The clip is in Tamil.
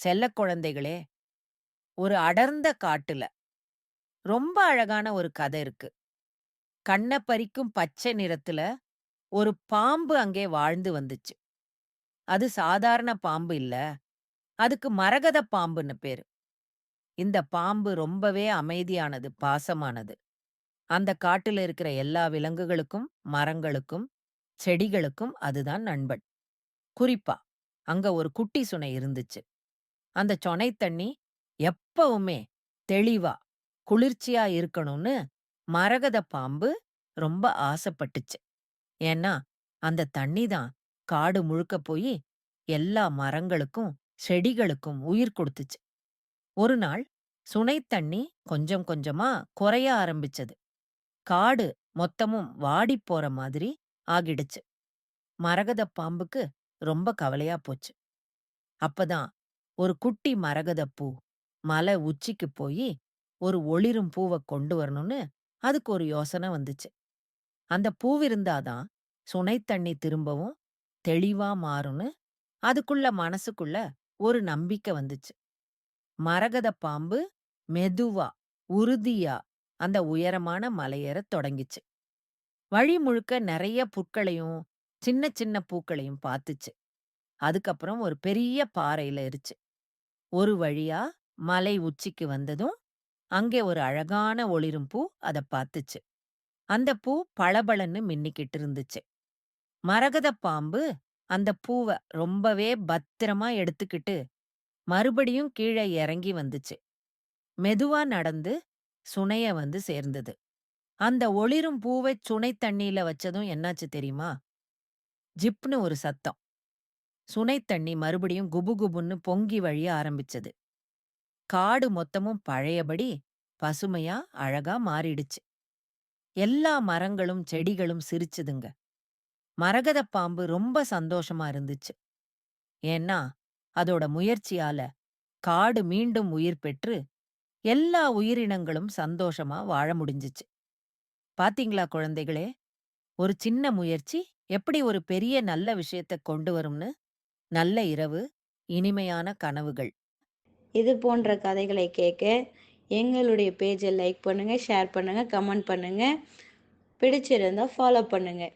செல்லக் குழந்தைகளே, ஒரு அடர்ந்த காட்டுல ரொம்ப அழகான ஒரு கதை இருக்கு. கண்ண பறிக்கும் பச்சை நிறத்துல ஒரு பாம்பு அங்கே வாழ்ந்து வந்துச்சு. அது சாதாரண பாம்பு இல்ல. அதுக்கு மரகத பாம்புன்னு பேரு. இந்த பாம்பு ரொம்பவே அமைதியானது, பாசமானது. அந்த காட்டுல இருக்கிற எல்லா விலங்குகளுக்கும், மரங்களுக்கும், செடிகளுக்கும் அதுதான் நண்பன். குறிப்பா, அங்க ஒரு குட்டி சுனை இருந்துச்சு. அந்த சொனை தண்ணி எப்பவுமே தெளிவா, குளிர்ச்சியா இருக்கணும்னு மரகத பாம்பு ரொம்ப ஆசைப்பட்டுச்சு. ஏன்னா, அந்த தண்ணி தான் காடு முழுக்க போயி எல்லா மரங்களுக்கும், செடிகளுக்கும் உயிர் குடுத்துச்சு. ஒரு நாள் சுனை தண்ணி கொஞ்சம் கொஞ்சமா குறைய ஆரம்பிச்சது. காடு மொத்தமும் வாடிப் போற மாதிரி ஆகிடுச்சு. மரகத பாம்புக்கு ரொம்ப கவலையா போச்சு. அப்பதான் ஒரு குட்டி மரகதப் பூ மலை உச்சிக்கு போயி ஒரு ஒளிரும் பூவ கொண்டு வரணும்னு அதுக்கு ஒரு யோசனை வந்துச்சு. அந்த பூவிருந்தாதான் சுனை தண்ணி திரும்பவும் தெளிவா மாறும்னு அதுக்குள்ள மனசுக்குள்ள ஒரு நம்பிக்கை வந்துச்சு. மரகத பாம்பு மெதுவா, உறுதியா அந்த உயரமான மலையேறத் தொடங்கிச்சு. வழி முழுக்க நெறைய புற்களையும், சின்ன சின்ன பூக்களையும் பாத்துச்சு. அதுக்கப்புறம் ஒரு பெரிய பாறையில ஏறுச்சு. ஒரு வழியா மலை உச்சிக்கு வந்ததும், அங்கே ஒரு அழகான ஒளிரும் பூ அத பாத்துச்சு. அந்த பூ பளபளன்னு மின்னிக்கிட்டு இருந்துச்சு. மரகதப் பாம்பு அந்த பூவ ரொம்பவே பத்திரமா எடுத்துக்கிட்டு, மறுபடியும் கீழ இறங்கி வந்துச்சு. மெதுவா நடந்து சுனைய வந்து சேர்ந்தது. அந்த ஒளிரும் பூவச் சுனை தண்ணீல வச்சதும் என்னாச்சு தெரியுமா? ஜிப்னு ஒரு சத்தம். சுனை தண்ணி மறுபடியும் குபுகுபுன்னு பொங்கி வழிய ஆரம்பிச்சது. காடு மொத்தமும் பழையபடி பசுமையா, அழகா மாறிடுச்சு. எல்லா மரங்களும், செடிகளும் சிரிச்சுதுங்க. மரகதப் பாம்பு ரொம்ப சந்தோஷமா இருந்துச்சு. ஏன்னா, அதோட முயற்சியால காடு மீண்டும் உயிர் பெற்று, எல்லா உயிரினங்களும் சந்தோஷமா வாழ முடிஞ்சுச்சு. பாத்தீங்களா குழந்தைகளே? ஒரு சின்ன முயற்சி எப்படி ஒரு பெரிய நல்ல விஷயத்த கொண்டு வரும்னு? நல்ல இரவு, இனிமையான கனவுகள். இது போன்ற கதைகளை கேட்க எங்களுடைய பேஜை லைக் பண்ணுங்க, ஷேர் பண்ணுங்க, கமெண்ட் பண்ணுங்க. பிடிச்சிருந்தா ஃபாலோ பண்ணுங்க.